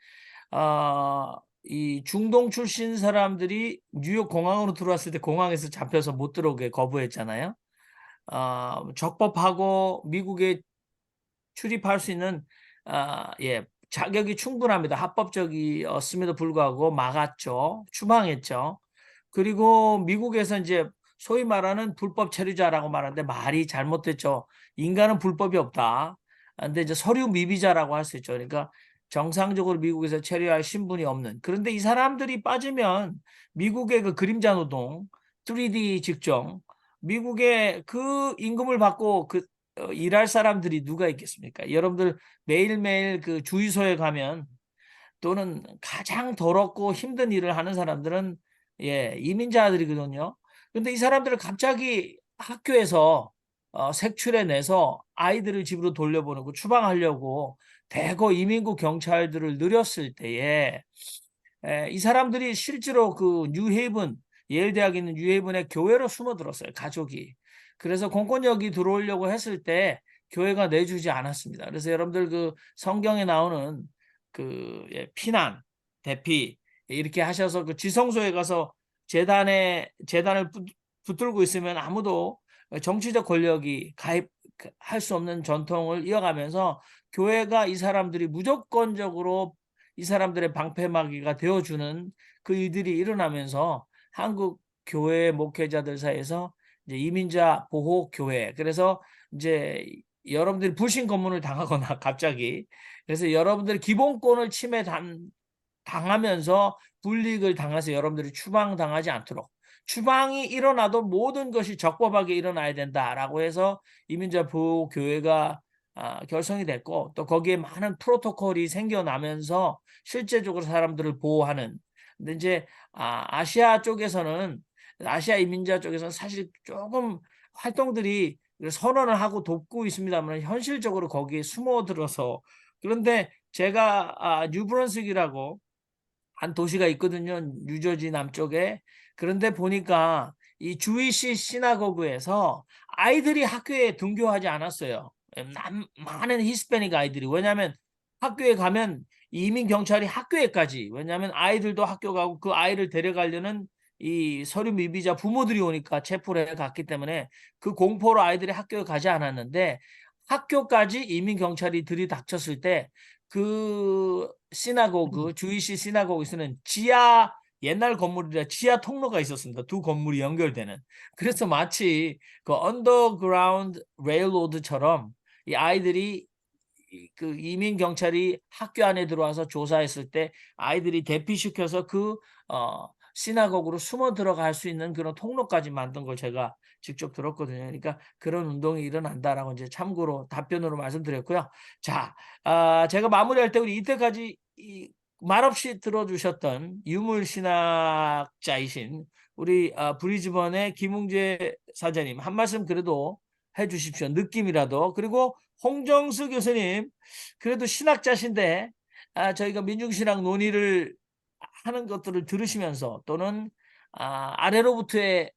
이 중동 출신 사람들이 뉴욕 공항으로 들어왔을 때 공항에서 잡혀서 못 들어오게 거부했잖아요. 적법하고 미국에 출입할 수 있는, 자격이 충분합니다. 합법적이었음에도 불구하고 막았죠. 추방했죠. 그리고 미국에서 이제 소위 말하는 불법 체류자라고 말하는데 말이 잘못됐죠. 인간은 불법이 없다. 근데 이제 서류 미비자라고 할 수 있죠. 그러니까 정상적으로 미국에서 체류할 신분이 없는. 그런데 이 사람들이 빠지면 미국의 그 그림자 노동, 3D 직종, 미국의 그 임금을 받고 일할 사람들이 누가 있겠습니까? 여러분들 매일매일 그 주유소에 가면 또는 가장 더럽고 힘든 일을 하는 사람들은 이민자들이거든요. 근데 이 사람들을 갑자기 학교에서 색출해 내서 아이들을 집으로 돌려보내고 추방하려고 대거 이민국 경찰들을 늘였을 때에 이 사람들이 실제로 그 뉴헤이븐, 예일대학에 있는 뉴헤이븐의 교회로 숨어들었어요. 가족이. 그래서 공권력이 들어오려고 했을 때 교회가 내주지 않았습니다. 그래서 여러분들 그 성경에 나오는 피난, 대피 이렇게 하셔서 그 지성소에 가서 재단을 붙들고 있으면 아무도 정치적 권력이 가입할 수 없는 전통을 이어가면서 교회가 이 사람들이 무조건적으로 이 사람들의 방패막이가 되어주는 그 일들이 일어나면서 한국 교회 목회자들 사이에서 이제 이민자 보호 교회, 그래서 이제 여러분들이 불신 검문을 당하거나 갑자기, 그래서 여러분들의 기본권을 당하면서 불이익을 당해서 여러분들이 추방당하지 않도록, 추방이 일어나도 모든 것이 적법하게 일어나야 된다라고 해서 이민자 보호 교회가 결성이 됐고, 또 거기에 많은 프로토콜이 생겨나면서 실제적으로 사람들을 보호하는. 근데 이제 아시아 쪽에서는, 아시아 이민자 쪽에서는 사실 조금 활동들이 선언을 하고 돕고 있습니다만 현실적으로 거기에 숨어들어서, 그런데 제가 뉴브런스윅이라고 한 도시가 있거든요. 뉴저지 남쪽에. 그런데 보니까 이 주이시 시나고그에서 아이들이 학교에 등교하지 않았어요. 많은 히스패닉 아이들이. 왜냐하면 학교에 가면 이민 경찰이 학교에까지, 왜냐하면 아이들도 학교 가고 그 아이를 데려가려는 이 서류 미비자 부모들이 오니까 체포를 해 갔기 때문에 그 공포로 아이들이 학교에 가지 않았는데, 학교까지 이민 경찰이 들이닥쳤을 때 그 시나고그, 주이시 시나고그에서는 지하, 옛날 건물이라 지하 통로가 있었습니다. 두 건물이 연결되는. 그래서 마치 그 언더그라운드 레일로드처럼 이 아이들이 그 이민 경찰이 학교 안에 들어와서 조사했을 때 아이들이 대피시켜서 그 시나고그로 숨어 들어갈 수 있는 그런 통로까지 만든 걸 제가 직접 들었거든요. 그러니까 그런 운동이 일어난다라고 이제 참고로 답변으로 말씀드렸고요. 자, 제가 마무리할 때 우리 이때까지 말없이 들어주셨던 유물 신학자이신 우리 브리즈번의 김웅재 사장님 한 말씀 그래도 해주십시오. 느낌이라도. 그리고 홍정수 교수님, 그래도 신학자신데 저희가 민중신학 논의를 하는 것들을 들으시면서 또는 아래로부터의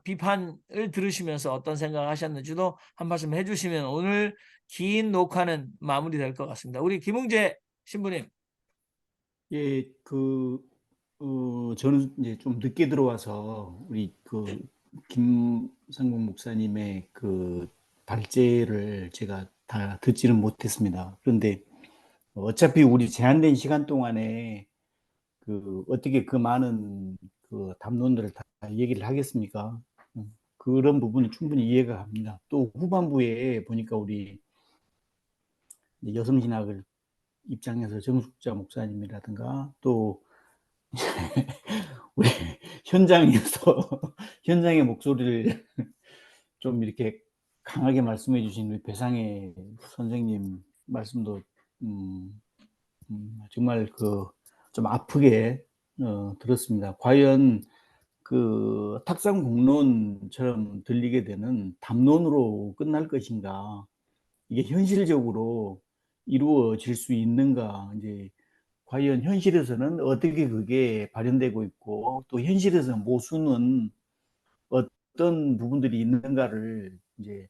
비판을 들으시면서 어떤 생각을 하셨는지도 한 말씀 해주시면 오늘 긴 녹화는 마무리될 것 같습니다. 우리 김웅재 신부님. 예, 저는 이제 좀 늦게 들어와서 우리 김상국 목사님의 발제를 제가 다 듣지는 못했습니다. 그런데 어차피 우리 제한된 시간 동안에 어떻게 그 많은 담론들을 다 얘기를 하겠습니까? 그런 부분은 충분히 이해가 갑니다. 또 후반부에 보니까 우리 여성신학을 입장에서 정숙자 목사님이라든가 또 우리 현장에서 현장의 목소리를 좀 이렇게 강하게 말씀해 주신 우리 배상의 선생님 말씀도 정말 좀 아프게 들었습니다. 과연 탁상 공론처럼 들리게 되는 담론으로 끝날 것인가, 이게 현실적으로 이루어질 수 있는가, 이제 과연 현실에서는 어떻게 그게 발현되고 있고 또 현실에서 모순은 어떤 부분들이 있는가를 이제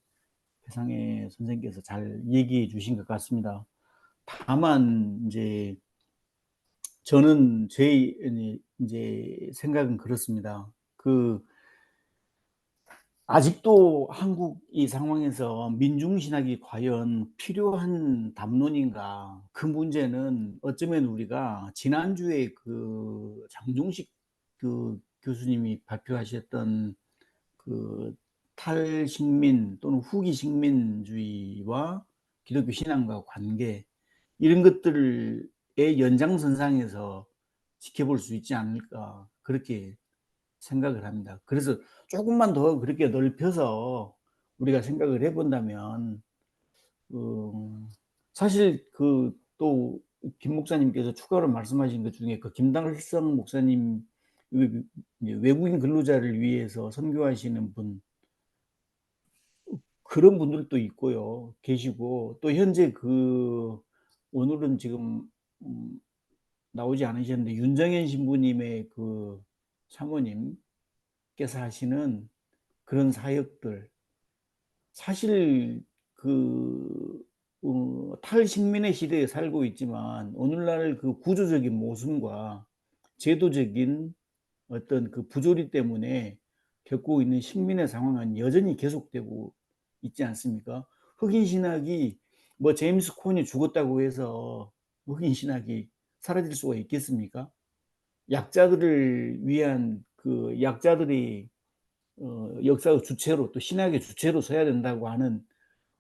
배상의 선생님께서 잘 얘기해 주신 것 같습니다. 다만 이제 저는 제 이제 생각은 그렇습니다. 아직도 한국 이 상황에서 민중신학이 과연 필요한 담론인가? 그 문제는 어쩌면 우리가 지난주에 장종식 교수님이 발표하셨던 탈식민 또는 후기식민주의와 기독교 신앙과 관계, 이런 것들의 연장선상에서 지켜볼 수 있지 않을까, 그렇게 생각을 합니다. 그래서 조금만 더 그렇게 넓혀서 우리가 생각을 해본다면, 사실 또 김 목사님께서 추가로 말씀하신 것 중에 김달성 목사님, 외국인 근로자를 위해서 선교하시는 분, 그런 분들도 있고요, 계시고, 또 현재 오늘은 지금 나오지 않으셨는데 윤정현 신부님의 사모님께서 하시는 그런 사역들, 사실 탈식민의 시대에 살고 있지만 오늘날 구조적인 모순과 제도적인 어떤 부조리 때문에 겪고 있는 식민의 상황은 여전히 계속되고 있지 않습니까? 흑인 신학이 제임스 콘이 죽었다고 해서 흑인 신학이 사라질 수가 있겠습니까? 약자들을 위한 약자들이 역사의 주체로, 또 신학의 주체로 서야 된다고 하는,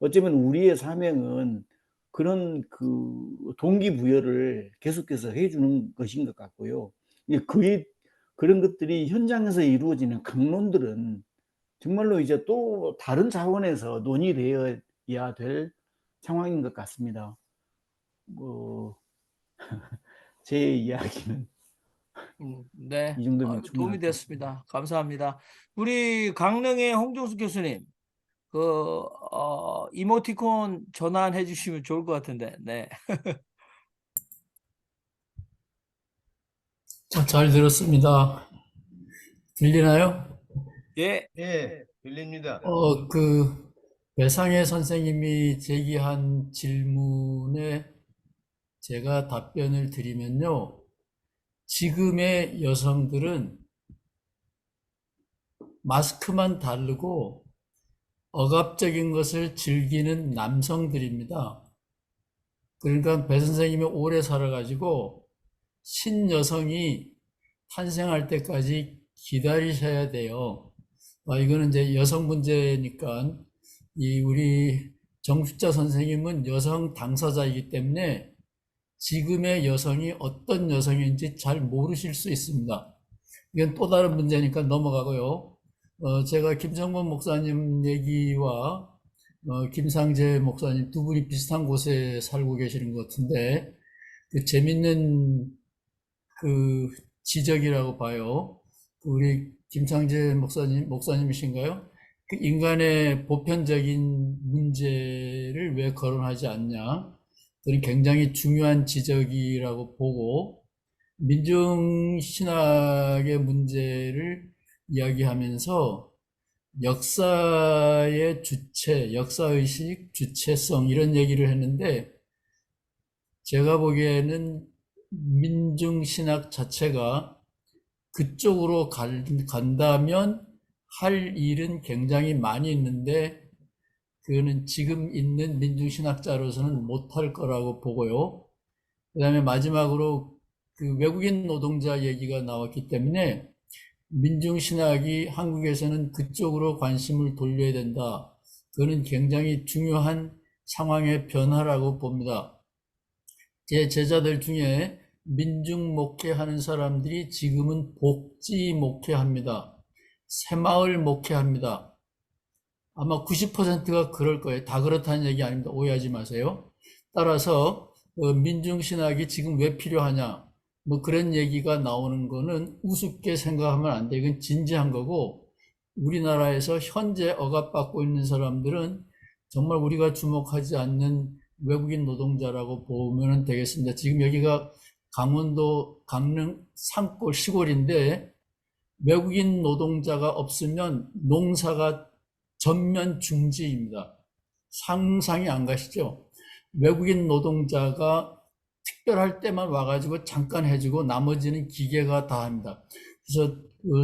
어쩌면 우리의 사명은 그런 동기부여를 계속해서 해주는 것인 것 같고요. 그런 것들이 현장에서 이루어지는 강론들은 정말로 이제 또 다른 차원에서 논의되어야 될 상황인 것 같습니다. 제 이야기는 네, 이 정도면 도움이 충분할 것 같습니다. 됐습니다. 감사합니다. 우리 강릉의 홍종수 교수님, 이모티콘 전환해 주시면 좋을 것 같은데. 네. 잘 들었습니다. 들리나요? 예. 예, 들립니다. 배상혜 선생님이 제기한 질문에 제가 답변을 드리면요. 지금의 여성들은 마스크만 다르고 억압적인 것을 즐기는 남성들입니다. 그러니까 배 선생님이 오래 살아가지고 신여성이 탄생할 때까지 기다리셔야 돼요. 이거는 이제 여성 문제니까 이 우리 정숙자 선생님은 여성 당사자이기 때문에 지금의 여성이 어떤 여성인지 잘 모르실 수 있습니다. 이건 또 다른 문제니까 넘어가고요. 제가 김성범 목사님 얘기와 김상재 목사님 두 분이 비슷한 곳에 살고 계시는 것 같은데 그 재밌는 그 지적이라고 봐요. 우리 김상재 목사님이신가요? 그 인간의 보편적인 문제를 왜 거론하지 않냐? 그건 굉장히 중요한 지적이라고 보고 민중신학의 문제를 이야기하면서 역사의 주체, 역사의식, 주체성 이런 얘기를 했는데 제가 보기에는 민중신학 자체가 그쪽으로 간다면 할 일은 굉장히 많이 있는데 그거는 지금 있는 민중신학자로서는 못할 거라고 보고요. 그 다음에 마지막으로 그 외국인 노동자 얘기가 나왔기 때문에 민중신학이 한국에서는 그쪽으로 관심을 돌려야 된다. 그거는 굉장히 중요한 상황의 변화라고 봅니다. 제 제자들 중에 민중 목회하는 사람들이 지금은 복지 목회합니다. 새마을 목회합니다. 아마 90%가 그럴 거예요. 다 그렇다는 얘기 아닙니다. 오해하지 마세요. 따라서 민중신학이 지금 왜 필요하냐 뭐 그런 얘기가 나오는 거는 우습게 생각하면 안 돼요. 이건 진지한 거고 우리나라에서 현재 억압받고 있는 사람들은 정말 우리가 주목하지 않는 외국인 노동자라고 보면 되겠습니다. 지금 여기가 강원도 강릉 산골 시골인데 외국인 노동자가 없으면 농사가 전면 중지입니다. 상상이 안 가시죠? 외국인 노동자가 특별할 때만 와가지고 잠깐 해주고 나머지는 기계가 다 합니다. 그래서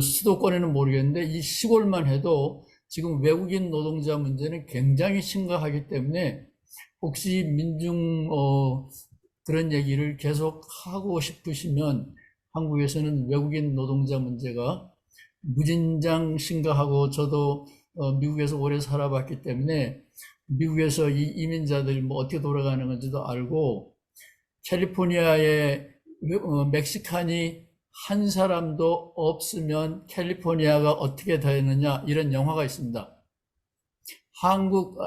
수도권에는 모르겠는데 이 시골만 해도 지금 외국인 노동자 문제는 굉장히 심각하기 때문에 혹시 민중 그런 얘기를 계속 하고 싶으시면 한국에서는 외국인 노동자 문제가 무진장 심각하고 저도 미국에서 오래 살아봤기 때문에 미국에서 이 이민자들이 뭐 어떻게 돌아가는 건지도 알고 캘리포니아에 멕시칸이 한 사람도 없으면 캘리포니아가 어떻게 되느냐 이런 영화가 있습니다.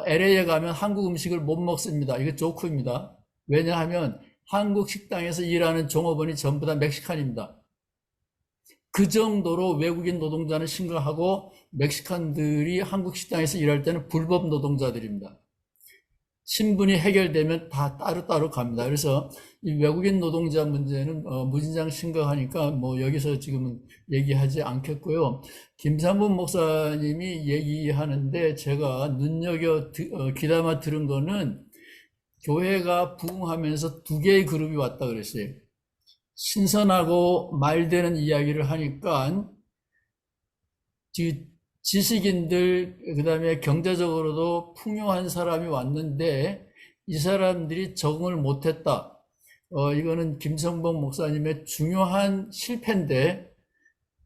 LA에 가면 한국 음식을 못 먹습니다. 이거 조크입니다. 왜냐하면 한국 식당에서 일하는 종업원이 전부 다 멕시칸입니다. 그 정도로 외국인 노동자는 심각하고 멕시칸들이 한국 식당에서 일할 때는 불법 노동자들입니다. 신분이 해결되면 다 따로따로 갑니다. 그래서 이 외국인 노동자 문제는 무진장 심각하니까 뭐 여기서 지금은 얘기하지 않겠고요. 김삼분 목사님이 얘기하는데 제가 귀담아 들은 거는 교회가 부흥하면서 두 개의 그룹이 왔다 그랬어요. 신선하고 말되는 이야기를 하니까 지식인들 그다음에 경제적으로도 풍요한 사람이 왔는데 이 사람들이 적응을 못했다. 이거는 김성범 목사님의 중요한 실패인데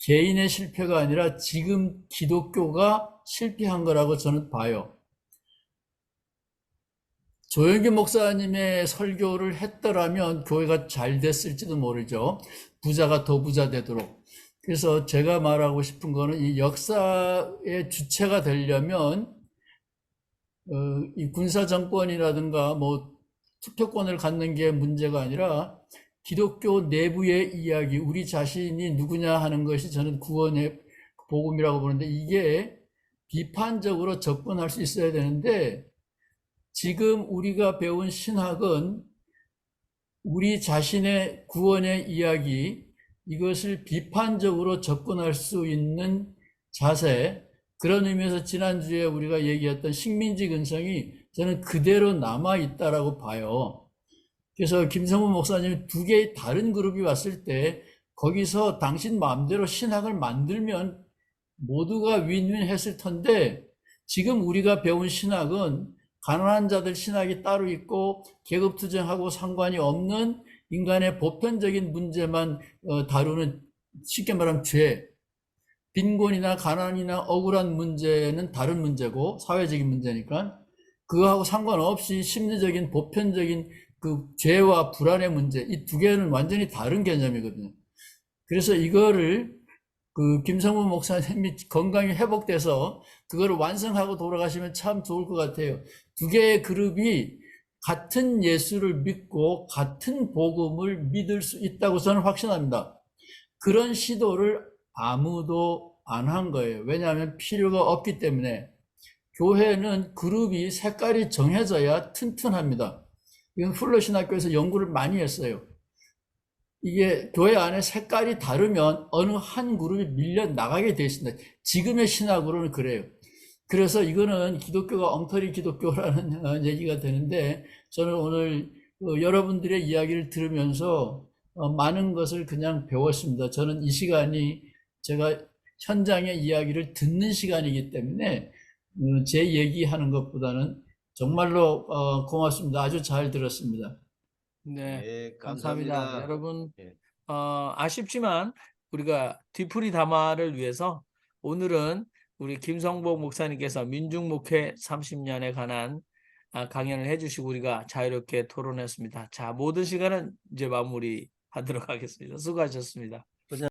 개인의 실패가 아니라 지금 기독교가 실패한 거라고 저는 봐요. 조영기 목사님의 설교를 했더라면 교회가 잘 됐을지도 모르죠. 부자가 더 부자 되도록. 그래서 제가 말하고 싶은 거는 이 역사의 주체가 되려면 이 군사 정권이라든가 뭐 투표권을 갖는 게 문제가 아니라 기독교 내부의 이야기, 우리 자신이 누구냐 하는 것이 저는 구원의 복음이라고 보는데 이게 비판적으로 접근할 수 있어야 되는데 지금 우리가 배운 신학은 우리 자신의 구원의 이야기, 이것을 비판적으로 접근할 수 있는 자세, 그런 의미에서 지난주에 우리가 얘기했던 식민지 근성이 저는 그대로 남아있다라고 봐요. 그래서 김성훈 목사님 두 개의 다른 그룹이 왔을 때 거기서 당신 마음대로 신학을 만들면 모두가 윈윈 했을 텐데 지금 우리가 배운 신학은 가난한 자들 신학이 따로 있고 계급투쟁하고 상관이 없는 인간의 보편적인 문제만 다루는, 쉽게 말하면 죄, 빈곤이나 가난이나 억울한 문제는 다른 문제고 사회적인 문제니까 그거하고 상관없이 심리적인 보편적인 그 죄와 불안의 문제, 이 두 개는 완전히 다른 개념이거든요. 그래서 이거를 그 김성문 목사님이 건강이 회복돼서 그거를 완성하고 돌아가시면 참 좋을 것 같아요. 두 개의 그룹이 같은 예수를 믿고 같은 복음을 믿을 수 있다고 저는 확신합니다. 그런 시도를 아무도 안 한 거예요. 왜냐하면 필요가 없기 때문에. 교회는 그룹이 색깔이 정해져야 튼튼합니다. 이건 풀러 신학교에서 연구를 많이 했어요. 이게 교회 안에 색깔이 다르면 어느 한 그룹이 밀려 나가게 되어 있습니다. 지금의 신학으로는 그래요. 그래서 이거는 기독교가 엉터리 기독교라는 얘기가 되는데 저는 오늘 여러분들의 이야기를 들으면서 많은 것을 그냥 배웠습니다. 저는 이 시간이 제가 현장의 이야기를 듣는 시간이기 때문에 제 얘기하는 것보다는 정말로 고맙습니다. 아주 잘 들었습니다. 네, 네, 감사합니다. 감사합니다. 여러분, 예. 아쉽지만 우리가 뒤풀이 담화를 위해서 오늘은 우리 김성복 목사님께서 민중목회 30년에 관한 강연을 해주시고 우리가 자유롭게 토론했습니다. 자, 모든 시간은 이제 마무리하도록 하겠습니다. 수고하셨습니다.